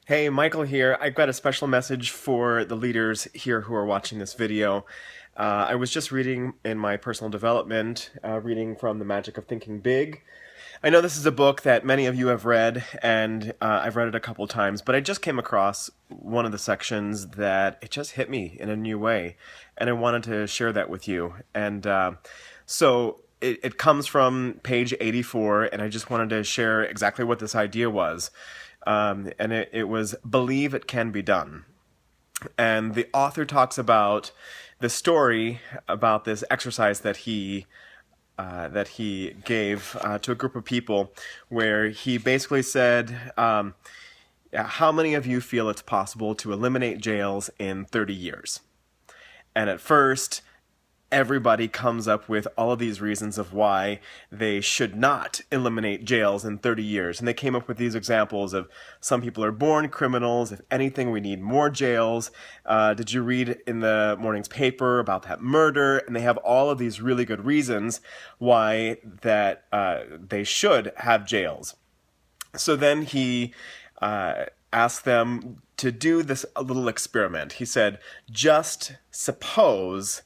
Hey, Michael here. I've got a special message for the leaders here who are watching this video. I was just reading in my personal development, reading from The Magic of Thinking Big. I know this is a book that many of you have read, and I've read it a couple times, but I just came across one of the sections that it just hit me in a new way, and I wanted to share that with you. And it comes from page 84, and I just wanted to share exactly what this idea was. And it was believe it can be done. And the author talks about the story about this exercise that he gave to a group of people, where he basically said, "How many of you feel it's possible to eliminate jails in 30 years?" And at first, everybody comes up with all of these reasons of why they should not eliminate jails in 30 years. And they came up with these examples of some people are born criminals. If anything, we need more jails. Did you read in the morning's paper about that murder? And they have all of these really good reasons why that they should have jails. So then he asked them to do this a little experiment. He said, just suppose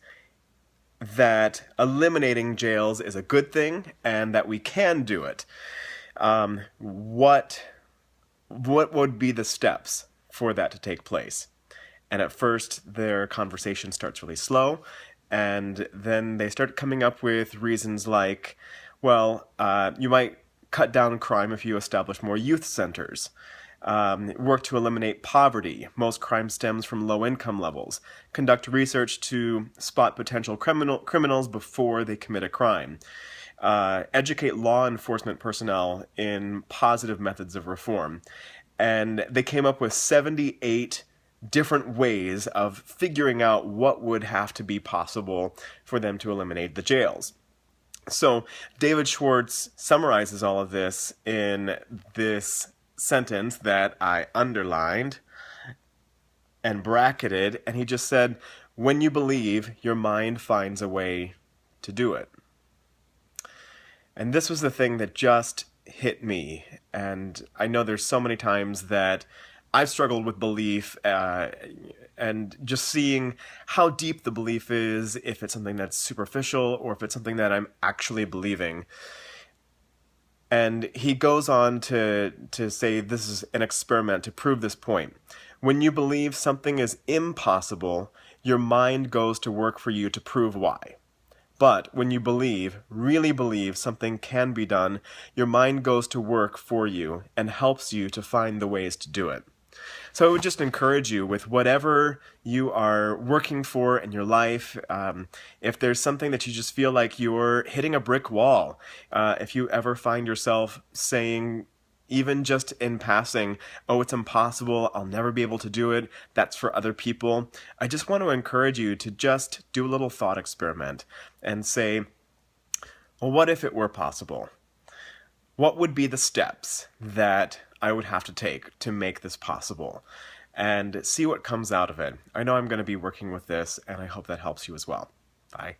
that eliminating jails is a good thing and that we can do it. What would be the steps for that to take place? And at first, their conversation starts really slow, and then they start coming up with reasons like, well, you might cut down crime if you establish more youth centers. Work to eliminate poverty. Most crime stems from low income levels. Conduct research to spot potential criminals before they commit a crime. Educate law enforcement personnel in positive methods of reform. And they came up with 78 different ways of figuring out what would have to be possible for them to eliminate the jails. So David Schwartz summarizes all of this in this sentence that I underlined and bracketed, and he just said, when you believe, your mind finds a way to do it. And this was the thing that just hit me, and I know there's so many times that I've struggled with belief, and just seeing how deep the belief is, if it's something that's superficial or if it's something that I'm actually believing. And he goes on to say this is an experiment to prove this point. When you believe something is impossible, your mind goes to work for you to prove why. But when you really believe something can be done, your mind goes to work for you and helps you to find the ways to do it. So I would just encourage you with whatever you are working for in your life. If there's something that you just feel like you're hitting a brick wall, if you ever find yourself saying, even just in passing, oh, it's impossible, I'll never be able to do it, that's for other people, I just want to encourage you to just do a little thought experiment and say, well, what if it were possible? What would be the steps that I would have to take to make this possible? And see what comes out of it. I know I'm going to be working with this, and I hope that helps you as well. Bye.